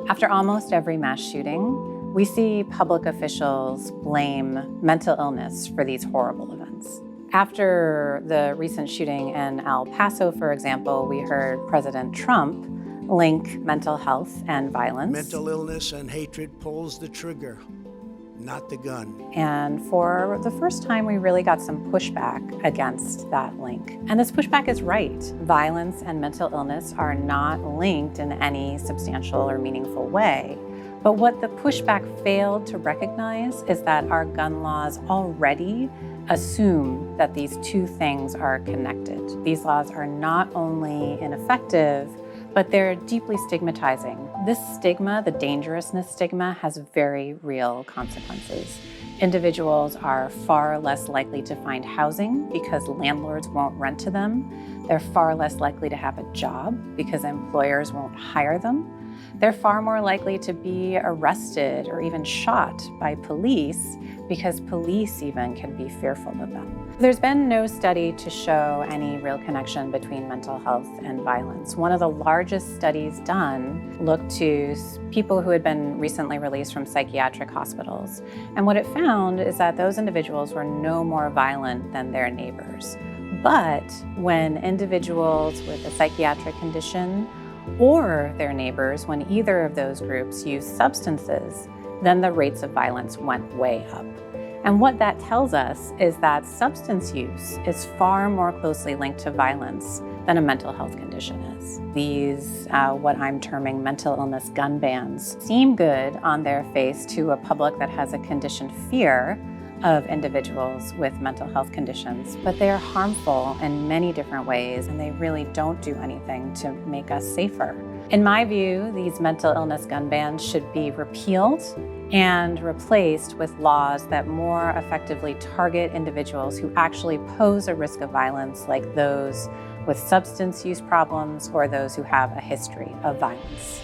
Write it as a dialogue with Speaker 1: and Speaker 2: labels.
Speaker 1: After almost every mass shooting, we see public officials blame mental illness for these horrible events. After the recent shooting in El Paso, for example, we heard President Trump link mental health and violence.
Speaker 2: Mental illness and hatred pulls the trigger, not the gun.
Speaker 1: And for the first time, we really got some pushback against that link. And this pushback is right. Violence and mental illness are not linked in any substantial or meaningful way. But what the pushback failed to recognize is that our gun laws already assume that these two things are connected. These laws are not only ineffective, but they're deeply stigmatizing. This stigma, the dangerousness stigma, has very real consequences. Individuals are far less likely to find housing because landlords won't rent to them. They're far less likely to have a job because employers won't hire them. They're far more likely to be arrested or even shot by police because police even can be fearful of them. There's been no study to show any real connection between mental health and violence. One of the largest studies done looked to people who had been recently released from psychiatric hospitals. And what it found is that those individuals were no more violent than their neighbors. But when individuals with a psychiatric condition or their neighbors, when either of those groups used substances, then the rates of violence went way up. And what that tells us is that substance use is far more closely linked to violence than a mental health condition is. These, what I'm terming mental illness gun bans, seem good on their face to a public that has a conditioned fear of individuals with mental health conditions, but they are harmful in many different ways, and they really don't do anything to make us safer. In my view, these mental illness gun bans should be repealed and replaced with laws that more effectively target individuals who actually pose a risk of violence, like those with substance use problems or those who have a history of violence.